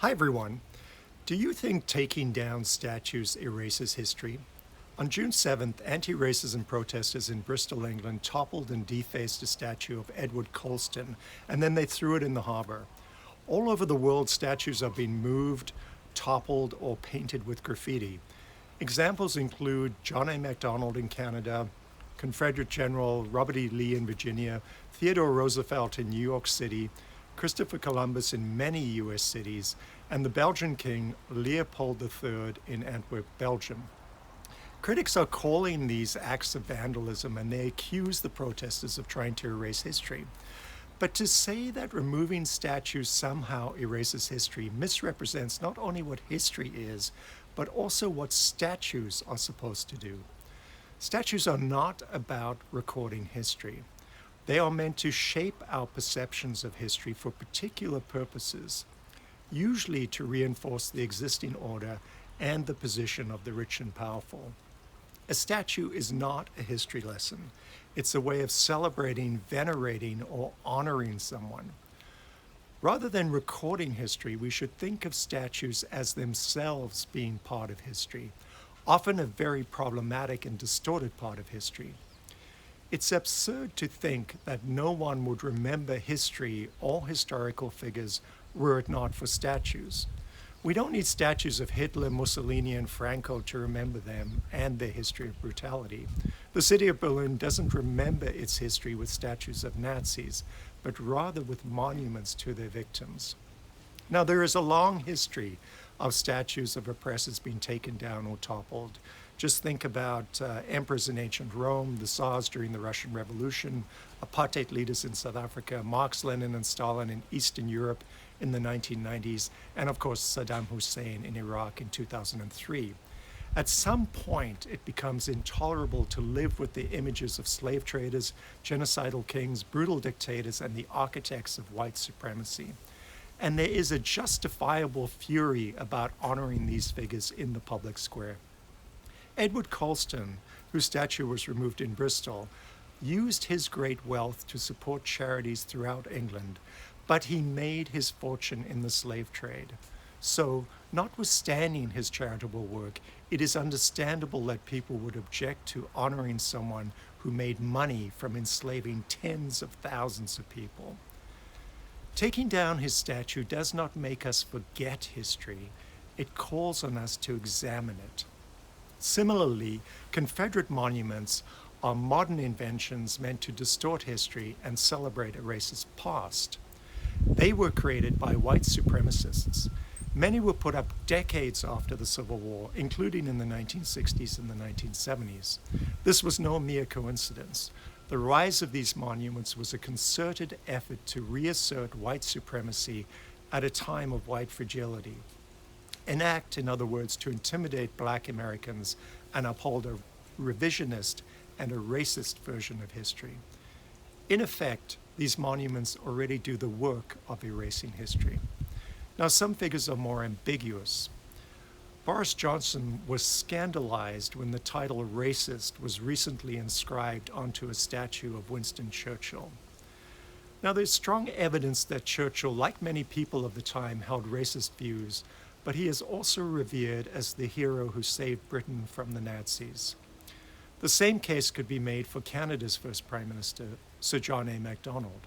Hi everyone. Do you think taking down statues erases history? On June 7th, anti-racism protesters in Bristol, England toppled and defaced a statue of Edward Colston, and then they threw it in the harbour. All over the world, statues are being moved, toppled, or painted with graffiti. Examples include John A. Macdonald in Canada, Confederate General Robert E. Lee in Virginia, Theodore Roosevelt in New York City, Christopher Columbus in many US cities, and the Belgian King Leopold III in Antwerp, Belgium. Critics are calling these acts of vandalism and they accuse the protesters of trying to erase history. But to say that removing statues somehow erases history misrepresents not only what history is, but also what statues are supposed to do. Statues are not about recording history. They are meant to shape our perceptions of history for particular purposes, usually to reinforce the existing order and the position of the rich and powerful. A statue is not a history lesson. It's a way of celebrating, venerating, or honoring someone. Rather than recording history, we should think of statues as themselves being part of history, often a very problematic and distorted part of history. It's absurd to think that no one would remember history or historical figures were it not for statues. We don't need statues of Hitler, Mussolini, and Franco to remember them and their history of brutality. The city of Berlin doesn't remember its history with statues of Nazis, but rather with monuments to their victims. Now, there is a long history of statues of oppressors being taken down or toppled. Just think about emperors in ancient Rome, the Tsars during the Russian Revolution, apartheid leaders in South Africa, Marx, Lenin, and Stalin in Eastern Europe in the 1990s, and of course Saddam Hussein in Iraq in 2003. At some point, it becomes intolerable to live with the images of slave traders, genocidal kings, brutal dictators, and the architects of white supremacy. And there is a justifiable fury about honoring these figures in the public square. Edward Colston, whose statue was removed in Bristol, used his great wealth to support charities throughout England, but he made his fortune in the slave trade. So, notwithstanding his charitable work, it is understandable that people would object to honoring someone who made money from enslaving tens of thousands of people. Taking down his statue does not make us forget history. It calls on us to examine it. Similarly, Confederate monuments are modern inventions meant to distort history and celebrate a racist past. They were created by white supremacists. Many were put up decades after the Civil War, including in the 1960s and the 1970s. This was no mere coincidence. The rise of these monuments was a concerted effort to reassert white supremacy at a time of white fragility. An act, in other words, to intimidate Black Americans and uphold a revisionist and a racist version of history. In effect, these monuments already do the work of erasing history. Now, some figures are more ambiguous. Boris Johnson was scandalized when the title racist was recently inscribed onto a statue of Winston Churchill. Now, there's strong evidence that Churchill, like many people of the time, held racist views, but he is also revered as the hero who saved Britain from the Nazis. The same case could be made for Canada's first Prime Minister, Sir John A. Macdonald.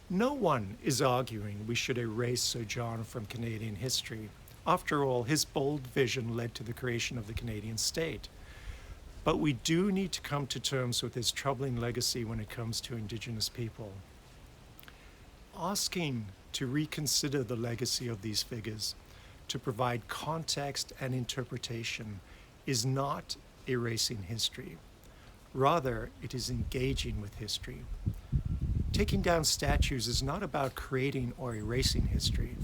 No one is arguing we should erase Sir John from Canadian history. After all, his bold vision led to the creation of the Canadian state. But we do need to come to terms with his troubling legacy when it comes to Indigenous people. Asking to reconsider the legacy of these figures, to provide context and interpretation, is not erasing history. Rather, it is engaging with history. Taking down statues is not about creating or erasing history.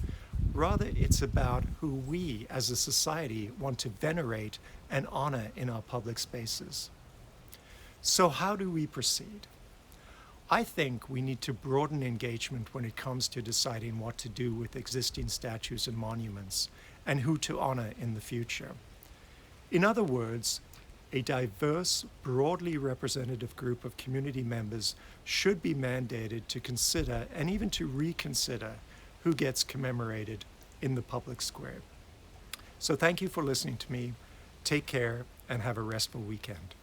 Rather, it's about who we as a society want to venerate and honor in our public spaces. So how do we proceed? I think we need to broaden engagement when it comes to deciding what to do with existing statues and monuments and who to honor in the future. In other words, a diverse, broadly representative group of community members should be mandated to consider and even to reconsider who gets commemorated in the public square. So thank you for listening to me. Take care and have a restful weekend.